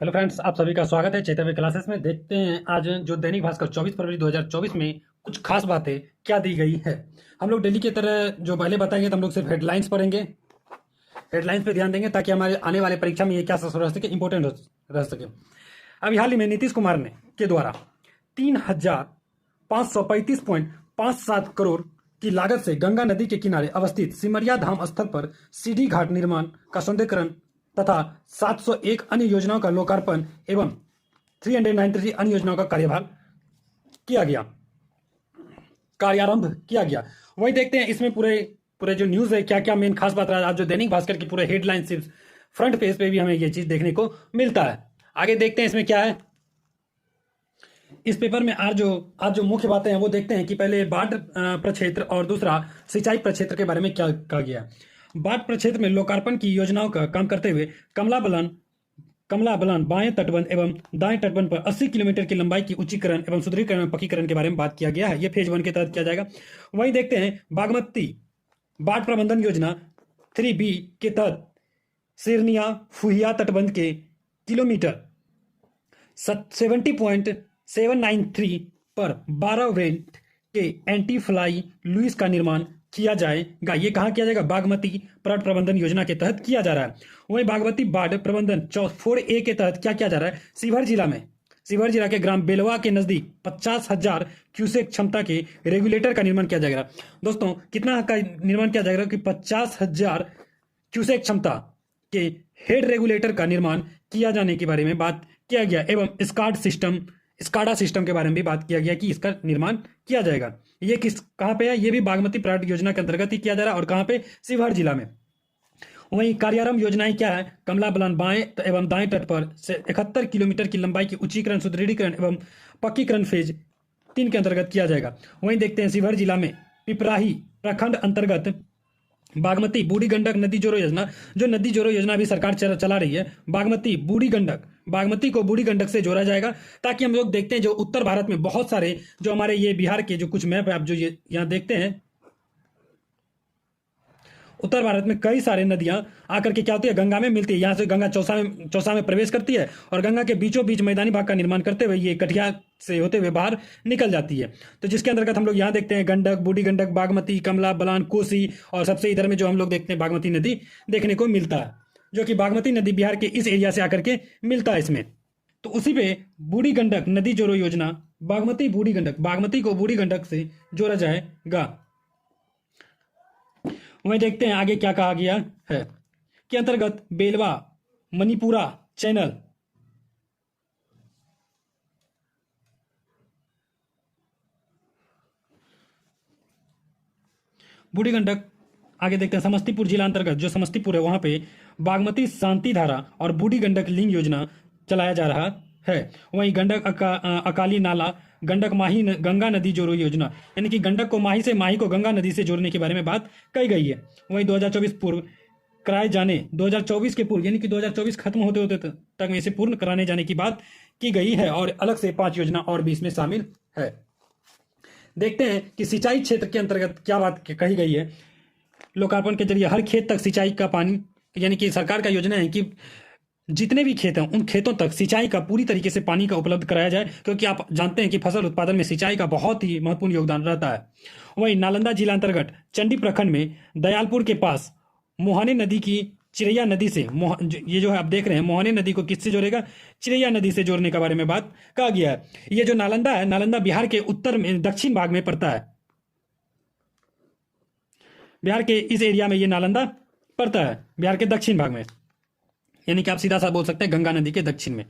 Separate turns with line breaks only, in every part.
Hello friends, आप सभी का स्वागत है चैतन्य क्लासेस में। देखते हैं आज जो दैनिक भास्कर 24 फरवरी 2024 में कुछ खास बातें क्या दी गई है। हम लोग डेली की तरह जो पहले बताएंगे तो हम लोग सिर्फ हेडलाइंस पढ़ेंगे, हेडलाइंस पे ध्यान देंगे ताकि हमारे आने वाले परीक्षा में ये क्या रह सके, इंपॉर्टेंट रह सके। अभी हाल ही में नीतीश कुमार ने के द्वारा 3,535.57 करोड़ की लागत से गंगा नदी के किनारे अवस्थित सिमरिया धाम स्थल पर सीढ़ी घाट निर्माण का सौंदर्यीकरण तथा 701 अन्य योजनाओं का लोकार्पण एवं 393 अन्य योजनाओं का किया गया कार्यारंभ किया गया। वही देखते हैं इसमें पूरे पूरे जो न्यूज है क्या क्या मेन खास बात रहा। आज जो दैनिक भास्कर की पूरे हेडलाइन सिर्फ फ्रंट पेज पे भी हमें ये चीज देखने को मिलता है। आगे देखते हैं इसमें क्या है। इस पेपर में आज जो मुख्य बातें हैं वो देखते हैं कि पहले बाढ़ प्रक्षेत्र और दूसरा सिंचाई प्रक्षेत्र के बारे में क्या कहा गया। बाढ़ प्रक्षेत्र में लोकार्पण की योजनाओं का काम करते हुए कमला बलान बाएं तटबंध एवं दाएं तटबंध पर 80 किलोमीटर की लंबाई की उच्चीकरण एवं सुदृढ़ीकरण और पक्कीकरण के बारे में बात किया गया है। ये फेज 1 के तहत किया जाएगा। वहीं देखते हैं बागमती बाढ़ प्रबंधन योजना 3B के तहत सिरनिया फुहिया तटबंध के किलोमीटर 70.793 पर 12 वेल्ट के एंटी फ्लाई लुइस का निर्माण किया जाएगा। ये कहाँ किया जाएगा? बागमती बाढ़ प्रबंधन योजना के तहत किया जा रहा है। वहीं बागमती बाढ़ प्रबंधन 4A के तहत क्या किया जा रहा है? शिवहर जिला के ग्राम बेलवा के नजदीक 50,000 क्यूसेक क्षमता के रेगुलेटर का निर्माण किया जाएगा। दोस्तों, कितना का निर्माण किया जाएगा? कि 50,000 क्यूसेक क्षमता के हेड रेगुलेटर का निर्माण किया जाने के बारे में बात किया गया एवं स्काडा सिस्टम के बारे में भी बात किया गया कि इसका निर्माण किया जाएगा। ये कहाँ पे है? ये भी बागमती प्राण योजना के अंतर्गत ही किया जा रहा है। और कहाँ पे? शिवहर जिला में। वहीं कार्यारंभ योजनाएं क्या है? कमला बलान बाएं एवं दाएं तट पर से 71 किलोमीटर की लंबाई की उच्चीकरण सुदृढ़ीकरण एवं पक्कीकरण फेज 3 के अंतर्गत किया जाएगा। वहीं देखते हैं शिवहर जिला में पिपराही प्रखंड अंतर्गत बागमती बूढ़ी गंडक नदी जोड़ो योजना, जो नदी जोड़ो योजना अभी सरकार चला रही है। बागमती को बूढ़ी गंडक से जोड़ा जाएगा ताकि हम लोग देखते हैं जो उत्तर भारत में बहुत सारे जो हमारे ये बिहार के जो कुछ मैप है आप जो ये यहाँ देखते हैं, उत्तर भारत में कई सारे नदियां आकर के क्या होती है? गंगा में मिलती है। यहाँ से गंगा चौसा में प्रवेश करती है और गंगा के बीचों बीच मैदानी भाग का निर्माण करते हुए ये कटिया से होते हुए बाहर निकल जाती है। तो जिसके अंतर्गत हम लोग यहाँ देखते हैं गंडक, बूढ़ी गंडक, बागमती, कमला बलान, कोसी और सबसे इधर में जो हम लोग देखते हैं बागमती नदी देखने को मिलता है, जो कि बागमती नदी बिहार के इस एरिया से आकर के मिलता है इसमें। तो उसी पे बूढ़ी गंडक नदी जोड़ो योजना बागमती को बूढ़ी गंडक से जोड़ा जाएगा। वहीं देखते हैं आगे क्या कहा गया है के अंतर्गत बेलवा मणिपुरा चैनल बूढ़ी गंडक। आगे देखते हैं समस्तीपुर जिला अंतर्गत जो समस्तीपुर है वहां पे बागमती शांति धारा और बूढ़ी गंडक लिंक योजना चलाया जा रहा है। वहीं गंडक अकाली नाला गंडक माही गंगा नदी जोड़ो योजना, यानी कि गंडक को माही से, माही को गंगा नदी से जोड़ने के बारे में बात कही गई है। वहीं 2024 पूर्व कराए जाने 2024 के पूर्व, यानी कि 2024 खत्म होते होते तक में इसे पूर्ण कराने जाने की बात की गई है और अलग से 5 योजना और भी इसमें शामिल है। देखते हैं कि सिंचाई क्षेत्र के अंतर्गत क्या बात कही गई है। लोकार्पण के जरिए हर खेत तक सिंचाई का पानी, यानी कि सरकार का योजना है कि जितने भी खेत हैं उन खेतों तक सिंचाई का पूरी तरीके से पानी का उपलब्ध कराया जाए, क्योंकि आप जानते हैं कि फसल उत्पादन में सिंचाई का बहुत ही महत्वपूर्ण योगदान रहता है। वहीं नालंदा जिला अंतर्गत चंडी प्रखंड में दयालपुर के पास मोहाने नदी की चिरैया नदी से ये जो है आप देख रहे हैं मोहाने नदी को किससे जोड़ेगा? चिरैया नदी से जोड़ने के बारे में बात कहा गया है। ये जो नालंदा है, नालंदा बिहार के उत्तर में दक्षिण भाग में पड़ता है। बिहार के इस एरिया में ये नालंदा पड़ता है, बिहार के दक्षिण भाग में, यानी कि आप सीधा सा बोल सकते हैं गंगा नदी के दक्षिण में।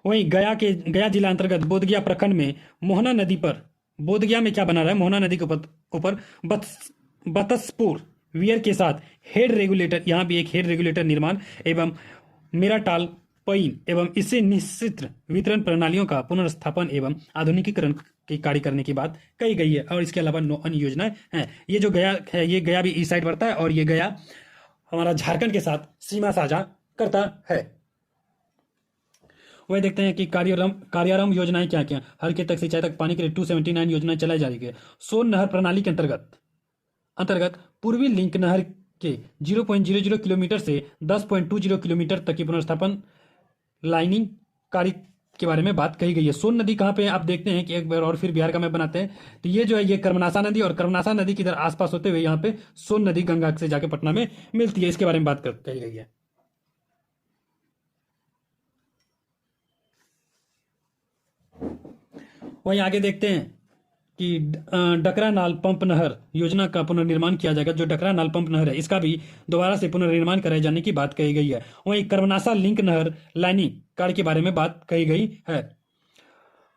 वहीं गया जिला अंतर्गत बोधगया प्रखंड में मोहना नदी पर, बोधगया में क्या बना रहा है? मोहना नदी के ऊपर बतसपुर वियर के साथ हेड रेगुलेटर, यहाँ भी एक हेड रेगुलेटर निर्माण एवं मेराटाल पईन एवं इससे निश्चित वितरण प्रणालियों का पुनर्स्थापन एवं आधुनिकीकरण की कार्य करने की बात कही गई है। और इसके अलावा 9 अन्य योजनाएं हैं। ये जो गया है, ये गया भी इस साइड पड़ता है और ये गया हमारा झारखंड के साथ सीमा साझा करता है। वही देखते हैं कि कार्यारंभ योजनाएं क्या क्या। हर खेत तक सिंचाई तक पानी के लिए 279 योजनाएं चलाई जा रही है। सोन नहर प्रणाली के अंतर्गत पूर्वी लिंक नहर के 0.00 किलोमीटर से 10.20 किलोमीटर तक की पुनर्स्थापन लाइनिंग कार्य के बारे में बात कही गई है। सोन नदी कहाँ पे है आप देखते हैं कि एक बार और फिर बिहार का मैप बनाते हैं, तो ये जो है ये कर्मनासा नदी, और कर्मनासा नदी की इधर आसपास होते हुए यहाँ पे सोन नदी गंगा से जाके पटना में मिलती है। इसके बारे में बात कही गई है। वहीं आगे देखते हैं कि डकरा नाल पंप नहर योजना का पुनर्निर्माण किया जाएगा। जो डकरा नाल पंप नहर है इसका भी दोबारा से पुनर्निर्माण कराए जाने की बात कही गई है। वहीं कर्मनासा लिंक नहर लाइनिंग कार्य के बारे में बात कही गई है।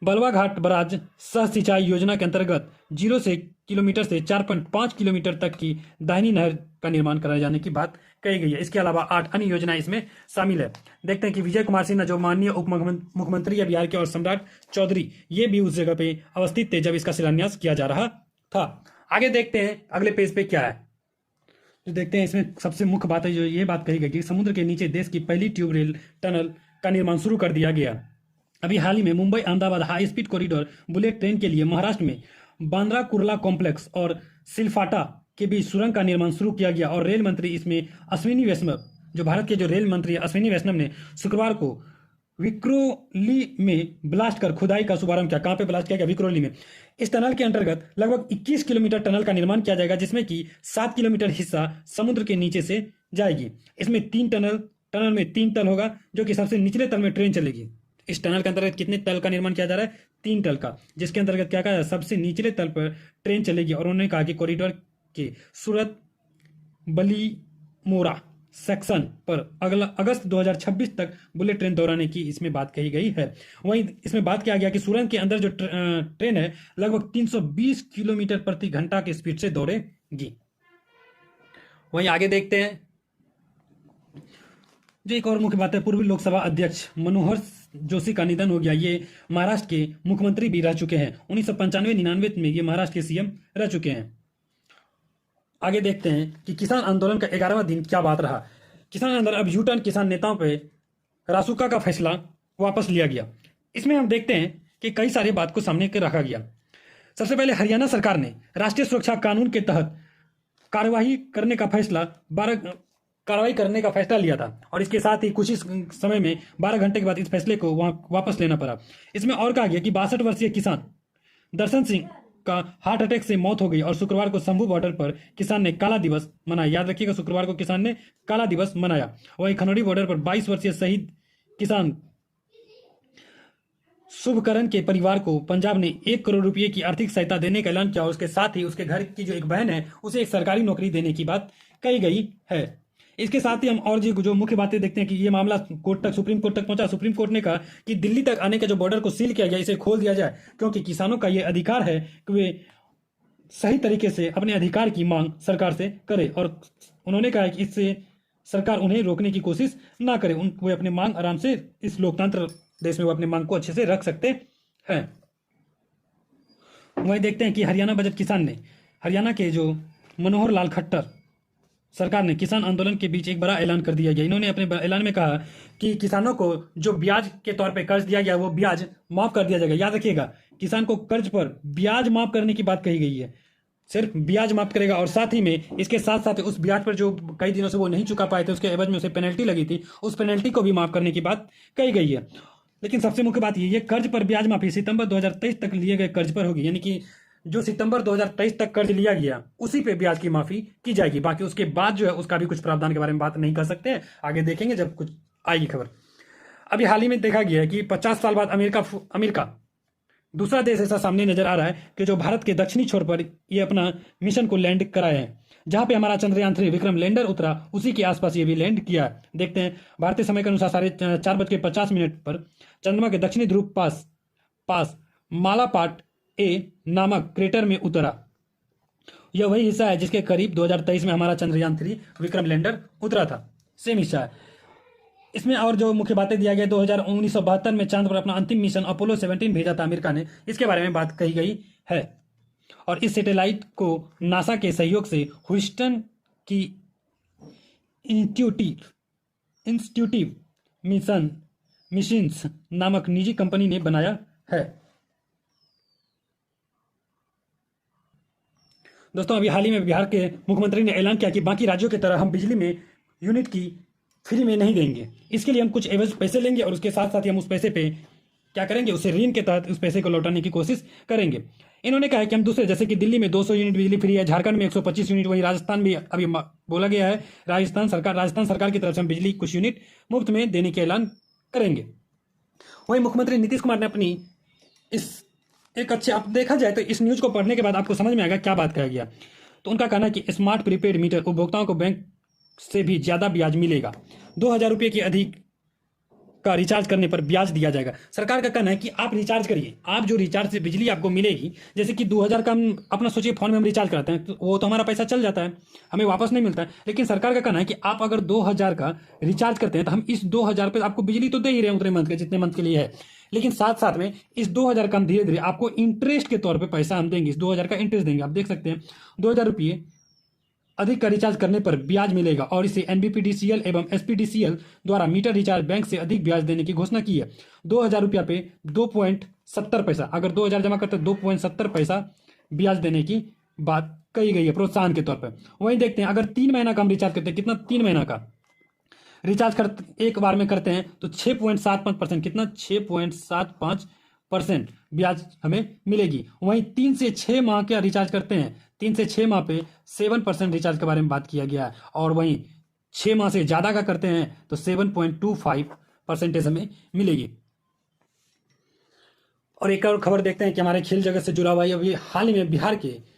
बलवा घाट बराज सह सिंचाई योजना के अंतर्गत 0 से किलोमीटर से 4.5 किलोमीटर तक की दाहिनी नहर का निर्माण कराए जाने की बात कही गई है। इसके अलावा 8 अन्य योजनाएं इसमें शामिल है। देखते हैं कि विजय कुमार सिन्हा जो माननीय उप मुख्यमंत्री है बिहार के, और सम्राट चौधरी ये भी उस जगह पे अवस्थित थे जब इसका शिलान्यास किया जा रहा था। आगे देखते हैं अगले पेज पे क्या है। तो देखते हैं इसमें सबसे मुख्य बात है जो ये बात कही गई कि समुद्र के नीचे देश की पहली ट्यूब रेल टनल का निर्माण शुरू कर दिया गया। अभी हाल ही में Mumbai Ahmedabad high speed corridor bullet train के लिए महाराष्ट्र में बांद्रा कुर्ला कॉम्प्लेक्स और सिलफाटा के बीच सुरंग का निर्माण शुरू किया गया। और रेल मंत्री इसमें अश्विनी वैष्णव, जो भारत के जो रेल मंत्री अश्विनी वैष्णव ने शुक्रवार को विक्रोली में ब्लास्ट कर खुदाई का शुभारंभ किया। कहां पे ब्लास्ट किया गया? विक्रोली में। इस टनल के अंतर्गत लगभग 21 किलोमीटर टनल का निर्माण किया जाएगा, जिसमें कि 7 किलोमीटर हिस्सा समुद्र के नीचे से जाएगी। इसमें 3 टनल में 3 तल होगा, जो कि सबसे निचले तल में ट्रेन चलेगी। इस टनल के अंतर्गत कितने तल का निर्माण किया जा रहा है? 3 तल का, जिसके अंतर्गत क्या कहा, सबसे निचले तल पर ट्रेन चलेगी। और उन्होंने कहा कि कॉरिडोर के सूरत बलीमोरा सेक्शन पर अगला अगस्त 2026 तक बुलेट ट्रेन दौड़ाने की इसमें बात कही गई है। वहीं इसमें बात किया गया कि सूरत के अंदर जो ट्रेन है लगभग 320 किलोमीटर प्रति घंटा की स्पीड से दौड़ेगी। वहीं आगे देखते हैं जो एक और मुख्य बात है, पूर्व लोकसभा अध्यक्ष मनोहर जोशी का निधन हो गया। ये महाराष्ट्र के मुख्यमंत्री भी रह चुके हैं। 1995-99 में ये महाराष्ट्र के सीएम रह चुके हैं। आगे देखते हैं कि किसान आंदोलन का 11वां दिन क्या बात रहा। किसान आंदोलन, अब यूटर्न किसान नेताओं पे रासुका का फैसला वापस लिया गया। इसमें हम देखते हैं कि कई सारी बात को सामने के रखा गया। सबसे पहले हरियाणा सरकार ने राष्ट्रीय सुरक्षा कानून के तहत कार्रवाई करने का फैसला लिया था, और इसके साथ ही कुछ ही समय में 12 घंटे के बाद इस फैसले को वहां वापस लेना पड़ा। इसमें और कहा गया कि 62 वर्षीय किसान दर्शन सिंह का हार्ट अटैक से मौत हो गई, और शुक्रवार को शंभू बॉर्डर पर किसान ने काला दिवस मनाया। याद रखिएगा, शुक्रवार को किसान ने काला दिवस मनाया। वहीं खनौड़ी बॉर्डर पर 22 वर्षीय शहीद किसान शुभकरण के परिवार को पंजाब ने 1 करोड़ रुपए की आर्थिक सहायता देने का ऐलान किया। और उसके साथ ही उसके घर की जो एक बहन है उसे एक सरकारी नौकरी देने की बात कही गई है। इसके साथ ही हम और जो मुख्य बातें देखते हैं कि ये मामला सुप्रीम कोर्ट तक पहुंचा। सुप्रीम कोर्ट ने कहा कि दिल्ली तक आने का जो बॉर्डर को सील किया गया इसे खोल दिया जाए, क्योंकि किसानों का ये अधिकार है कि वे सही तरीके से अपने अधिकार की मांग सरकार से करे। और उन्होंने कहा कि इससे सरकार उन्हें रोकने की कोशिश ना करे। वे अपने मांग आराम से, इस लोकतंत्र देश में वो अपने मांग को अच्छे से रख सकते हैं। वही देखते हैं कि हरियाणा बजट किसान ने, हरियाणा के जो मनोहर लाल खट्टर सरकार ने किसान आंदोलन के बीच एक बड़ा ऐलान कर दिया गया। इन्होंने अपने ऐलान में कहा कि किसानों को जो ब्याज के तौर पे कर्ज दिया गया वो ब्याज माफ कर दिया जाएगा। याद रखिएगा, किसान को कर्ज पर ब्याज माफ करने की बात कही गई है, सिर्फ ब्याज माफ करेगा। और साथ ही में इसके साथ साथ उस ब्याज पर जो कई दिनों से वो नहीं चुका पाए थे उसके एवज में उसे पेनल्टी लगी थी, उस पेनल्टी को भी माफ करने की बात कही गई है। लेकिन सबसे मुख्य बात ये कर्ज पर ब्याज माफी सितंबर 2023 तक लिए गए कर्ज पर होगी, यानी कि जो सितंबर 2023 तक कर्ज लिया गया उसी पे ब्याज की माफी की जाएगी। बाकी उसके बाद जो है उसका भी कुछ प्रावधान के बारे में बात नहीं कर सकते हैं, आगे देखेंगे जब कुछ आएगी खबर। अभी हाल ही में देखा गया है कि 50 साल बाद अमेरिका दूसरा देश ऐसा सामने नजर आ रहा है कि जो भारत के दक्षिणी छोर पर ये अपना मिशन को लैंड कराए हैं। जहां पे हमारा चंद्रयान 3 विक्रम लैंडर उतरा उसी के आसपास ये भी लैंड किया। देखते हैं, भारतीय समय के अनुसार 4:50 पर चंद्रमा के दक्षिणी ध्रुव पास मालापाट ए नामक क्रेटर में उतरा। यह वही हिस्सा है जिसके करीब 2023 में हमारा चंद्रयान 3 विक्रम लैंडर उतरा था, सेम हिस्सा है। इसमें और जो मुख्य बातें दिया गया, 1972 में चांद पर अपना अंतिम मिशन अपोलो 17 भेजा था अमेरिका ने, इसके बारे में बात कही गई है। और इस सैटेलाइट को नासा के सहयोग से ह्यूस्टन की इंस्टीट्यूटिव मिशंस नामक निजी कंपनी ने बनाया है। दोस्तों, अभी हाल ही में बिहार के मुख्यमंत्री ने ऐलान किया कि बाकी राज्यों की तरह हम बिजली में यूनिट की फ्री में नहीं देंगे। इसके लिए हम कुछ एवज पैसे लेंगे और उसके साथ साथ ही हम उस पैसे पे क्या करेंगे, उसे ऋण के तहत उस पैसे को लौटाने की कोशिश करेंगे। इन्होंने कहा है कि हम दूसरे, जैसे कि दिल्ली में 200 यूनिट बिजली फ्री है, झारखंड में 125 यूनिट, वहीं राजस्थान भी अभी बोला गया है, राजस्थान सरकार की तरफ से हम बिजली कुछ यूनिट मुफ्त में देने का ऐलान करेंगे। वहीं मुख्यमंत्री नीतीश कुमार ने अपनी इस एक अच्छे, आप देखा जाए तो इस न्यूज को पढ़ने के बाद आपको समझ में आएगा क्या बात कहा गया। तो उनका कहना है कि स्मार्ट प्रीपेड मीटर उपभोक्ताओं को बैंक से भी ज्यादा ब्याज मिलेगा। 2,000 रुपये की अधिक का रिचार्ज करने पर ब्याज दिया जाएगा। सरकार का कहना है कि आप रिचार्ज करिए, आप जो रिचार्ज से बिजली आपको मिलेगी, जैसे कि 2,000 का हम अपना सोचिए फोन में हम रिचार्ज कराते हैं तो वो तो हमारा पैसा चल जाता है, हमें वापस नहीं मिलता है। लेकिन सरकार का कहना है कि आप अगर 2,000 का रिचार्ज करते हैं तो हम इस 2,000 पे आपको बिजली तो दे ही रहे हैं उतने मंथ के, जितने मंथ के लिए है, लेकिन साथ साथ में इस 2,000 का हम धीरे धीरे आपको इंटरेस्ट के तौर पर पैसा हम देंगे, इस 2,000 का इंटरेस्ट देंगे। आप देख सकते हैं 2,000 रुपये अधिक का रिचार्ज करने पर ब्याज मिलेगा और इसे एनबीपीडीसीएल एवं एसपीडीसीएल द्वारा मीटर रिचार्ज बैंक से अधिक ब्याज देने की घोषणा की है। 2,000 रुपया पे 2.70 पैसा, अगर 2,000 जमा करते 2.70 पैसा ब्याज देने की बात कही गई है प्रोत्साहन के तौर पर। वहीं देखते हैं अगर 3 महीना का हम रिचार्ज करते हैं, कितना 3 महीना का रिचार्ज कर एक बार में करते हैं तो 6.75%, कितना 6.75% ब्याज हमें मिलेगी। वहीं 3 से 6 माह का रिचार्ज करते हैं, 3 से 6 माह पे 7% रिचार्ज के बारे में बात किया गया है, और वहीं 6 माह से ज़्यादा का करते हैं तो 7.25% हमें मिलेगी। और एक और खबर देखते हैं कि हमारे खेल जगत से जुड़ा हुआ अभी हाल ही में बिहार के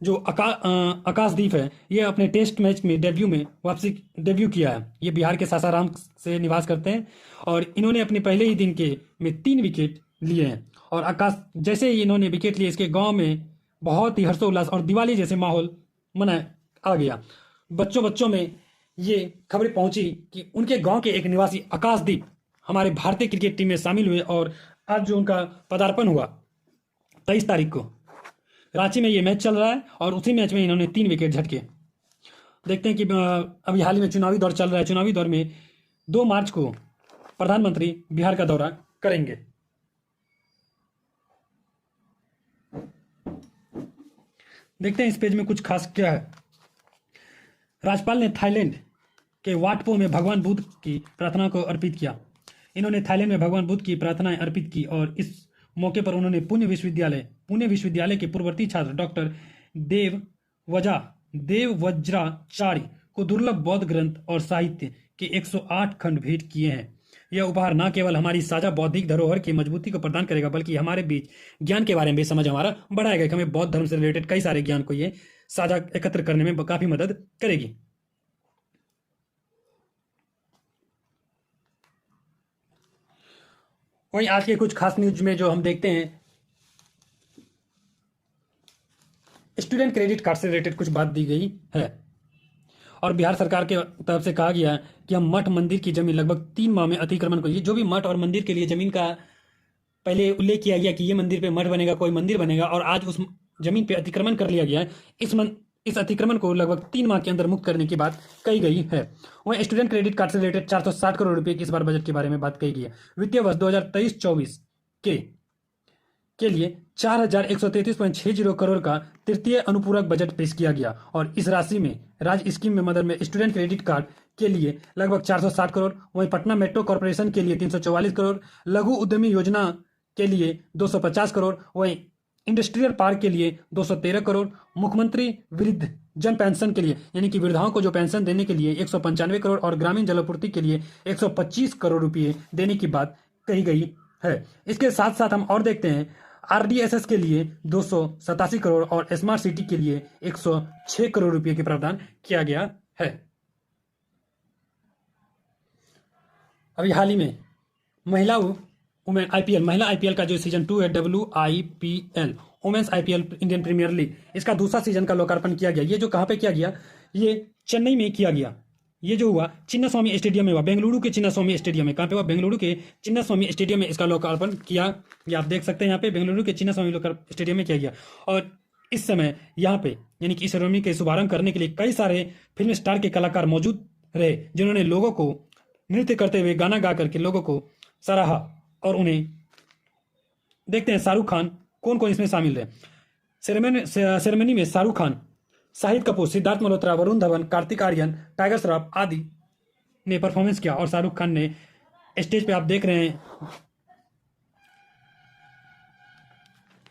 जो आकाशदीप है, ये अपने टेस्ट मैच में डेब्यू किया है। ये बिहार के सासाराम से निवास करते हैं और इन्होंने अपने पहले ही दिन के में 3 विकेट लिए हैं। और आकाश जैसे ही इन्होंने विकेट लिए, इसके गांव में बहुत ही हर्षोल्लास और दिवाली जैसे माहौल आ गया। बच्चों में ये खबरें पहुंची कि उनके गांव के एक निवासी आकाशदीप हमारे भारतीय क्रिकेट टीम में शामिल हुए और आज जो उनका पदार्पण हुआ 23 तारीख को रांची में ये मैच चल रहा है और उसी मैच में इन्होंने 3 विकेट झटके। देखते हैं कि अभी हाल ही में चुनावी दौर चल रहा है, चुनावी दौर में 2 मार्च को प्रधानमंत्री बिहार का दौरा करेंगे। देखते हैं इस पेज में कुछ खास क्या है। राज्यपाल ने थाईलैंड के वाटपो में भगवान बुद्ध की प्रार्थना को अर्पित किया। इन्होंने थाईलैंड में भगवान बुद्ध की प्रार्थनाएं अर्पित की और इस मौके पर उन्होंने पुणे विश्वविद्यालय के पूर्ववर्ती छात्र डॉक्टर देववज्राचार्य को दुर्लभ बौद्ध ग्रंथ और साहित्य के 108 खंड भेंट किए हैं। यह उपहार न केवल हमारी साझा बौद्धिक धरोहर की मजबूती को प्रदान करेगा, बल्कि हमारे बीच ज्ञान के बारे में समझ हमारा बढ़ाएगा कि हमें बौद्ध धर्म से रिलेटेड कई सारे ज्ञान को ये साझा एकत्र करने में काफी मदद करेगी। वहीं आज के कुछ खास न्यूज में जो हम देखते हैं, स्टूडेंट क्रेडिट कार्ड से रिलेटेड कुछ बात दी गई है और बिहार सरकार के तरफ से कहा गया कि हम मठ मंदिर की जमीन लगभग 3 माह में अतिक्रमण को, जो भी मठ और मंदिर के लिए जमीन का पहले उल्लेख किया गया कि ये मंदिर पे मठ बनेगा, कोई मंदिर बनेगा, और आज उस जमीन पे अतिक्रमण कर लिया गया है, इस अतिक्रमण को लगभग 3 माह के अंदर मुक्त करने की बात कही गई है। वहीं स्टूडेंट क्रेडिट कार्ड से रिलेटेड 460 करोड़ रुपए की इस बार बजट के बारे में बात कही गई है। वित्तीय वर्ष 2023-24 के लिए 4,133.60 करोड़ का तृतीय अनुपूरक बजट पेश किया गया और इस राशि में राज्य स्कीम में मदद में स्टूडेंट क्रेडिट कार्ड के लिए लगभग 460 करोड़, वहीं पटना मेट्रो कॉर्पोरेशन के लिए 344 करोड़, लघु उद्यमी योजना के लिए 250 करोड़, वहीं इंडस्ट्रियल पार्क के लिए 213 करोड़, मुख्यमंत्री वृद्ध जन पेंशन के लिए यानी कि वृद्धाओं को जो पेंशन देने के लिए 195 करोड़ और ग्रामीण जलापूर्ति के लिए 125 करोड़ रुपये देने की बात कही गई है। इसके साथ साथ हम और देखते हैं आरडीएसएस के लिए 287 करोड़ और स्मार्ट सिटी के लिए 106 करोड़ रुपये के प्रावधान किया गया है। अभी हाल ही में महिला आईपीएल का जो सीजन 2 है, WIPL women's IPL Indian Premier League, इसका दूसरा सीजन का लोकार्पण किया गया। ये जो कहाँ पे किया गया, ये चेन्नई में किया गया। ये जो हुआ चिन्नास्वामी स्टेडियम में हुआ, बेंगलुरु के चिन्नास्वामी स्टेडियम में। कहाँ पे हुआ? बेंगलुरु के चिन्नास्वामी स्टेडियम में इसका लोकार्पण किया। ये आप देख सकते हैं यहाँ पे बेंगलुरु के चिन्नास्वामी स्टेडियम में किया गया। और इस समय यहाँ पे यानी कि इस सेरेमनी के शुभारंभ करने के लिए कई सारे फिल्म स्टार के कलाकार मौजूद रहे, जिन्होंने लोगों को नृत्य करते हुए गाना गा करके लोगों को सराहा। और उन्हें देखते हैं शाहरुख खान कौन कौन इसमें शामिल है। सेरेमनी में शाहरुख खान, शाहिद कपूर, सिद्धार्थ मल्होत्रा, वरुण धवन, कार्तिक आर्यन, टाइगर श्रॉफ आदि ने परफॉर्मेंस किया और शाहरुख खान ने स्टेज पे, आप देख रहे हैं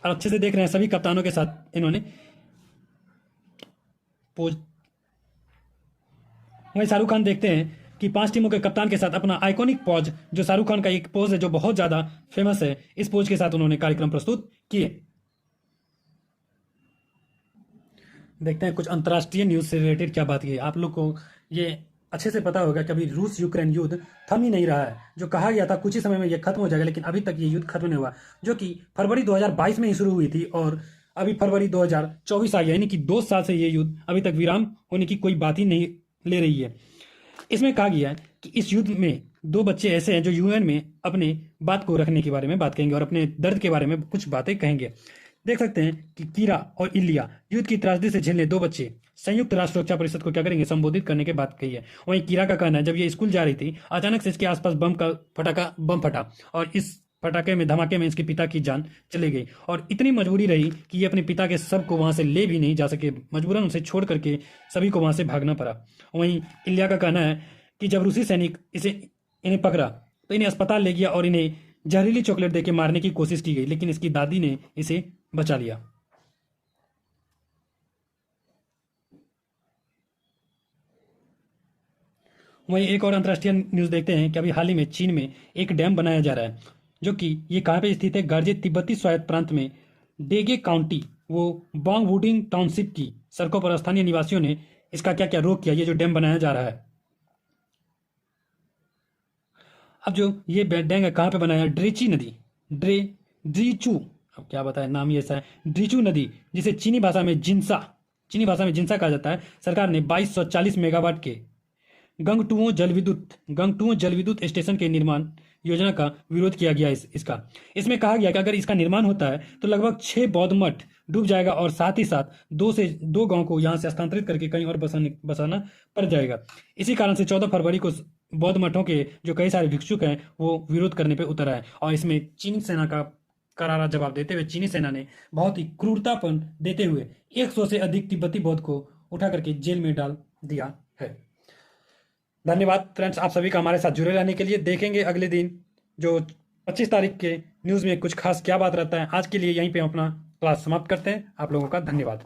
और अच्छे से देख रहे हैं, सभी कप्तानों के साथ इन्होंने पोज। वहीं शाहरुख खान देखते हैं कि 5 टीमों के कप्तान के साथ अपना आइकॉनिक पोज, जो शाहरुख खान का एक पोज है जो बहुत ज्यादा फेमस है, इस पोज के साथ उन्होंने कार्यक्रम प्रस्तुत किए। देखते हैं कुछ अंतर्राष्ट्रीय न्यूज से रिलेटेड क्या बात की है। आप लोग को ये अच्छे से पता होगा कि अभी रूस यूक्रेन युद्ध थम ही नहीं रहा है। जो कहा गया था कुछ ही समय में ये खत्म हो जाएगा, लेकिन अभी तक ये युद्ध खत्म नहीं हुआ, जो कि फरवरी 2022 में ही शुरू हुई थी और अभी फरवरी 2024 आ गया, यानी कि 2 साल से ये युद्ध अभी तक विराम होने की कोई बात ही नहीं ले रही है। इसमें कहा गया है कि इस युद्ध में 2 बच्चे ऐसे हैं जो यूएन में अपने बात को रखने के बारे में बात कहेंगे और अपने दर्द के बारे में कुछ बातें कहेंगे। देख सकते हैं कि कीरा और इलिया युद्ध की त्रासदी से झेलने 2 बच्चे संयुक्त राष्ट्र सुरक्षा परिषद को क्या करेंगे, संबोधित करने की बात कही है। वहीं कीरा का कहना है जब ये स्कूल जा रही थी अचानक से इसके आसपास बम फटा और इस फटाके में धमाके में इसके पिता की जान चली गई और इतनी मजबूरी रही कि ये अपने पिता के शव को वहां से ले भी नहीं जा सके, मजबूरन उसे छोड़ करके सभी को वहां से भागना पड़ा। वहीं इलिया का कहना है कि जब रूसी सैनिक इन्हें पकड़ा तो इन्हें अस्पताल ले गया और इन्हें जहरीली चॉकलेट देके मारने की कोशिश की गई, लेकिन इसकी दादी ने इसे बचा लिया। वहीं एक और अंतर्राष्ट्रीय न्यूज देखते हैं कि अभी हाल ही में चीन में एक डैम बनाया जा रहा है, जो कि ये कहाँ पे स्थित है, गार्जे तिब्बती स्वायत्त प्रांत में डेगे काउंटी, वो बोंग वुडिंग टाउनशिप की सड़कों पर स्थानीय निवासियों ने इसका क्या क्या रोक किया, ये जो डैम बनाया जा रहा है। अब जो ये डैम कहाँ पे बनाया है, ड्रेची नदी, ड्रीचू, अब क्या बताए नाम ही ऐसा है, ड्रीचू नदी, जिसे चीनी भाषा में जिंसा कहा जाता है। सरकार ने 2240 मेगावाट के गंगटुओ जलविद्युत स्टेशन के निर्माण योजना का विरोध किया गया। इसका इसमें कहा गया कि अगर इसका निर्माण होता है तो लगभग 6 बौद्ध मठ डूब जाएगा और साथ ही साथ 2 गांव को यहां से स्थानांतरित करके कहीं और बसाना पड़ जाएगा। इसी कारण से 14 फरवरी को बौद्ध मठों के जो कई सारे भिक्षुक हैं वो विरोध करने पर उतर आए और इसमें चीनी सेना का करारा जवाब देते हुए चीनी सेना ने बहुत ही क्रूरतापन देते हुए 100 से अधिक तिब्बती बौद्ध को उठा करके जेल में डाल दिया है। धन्यवाद फ्रेंड्स, आप सभी का हमारे साथ जुड़े रहने के लिए। देखेंगे अगले दिन जो 25 तारीख के न्यूज़ में कुछ खास क्या बात रहता है। आज के लिए यहीं पे हम अपना क्लास समाप्त करते हैं। आप लोगों का धन्यवाद।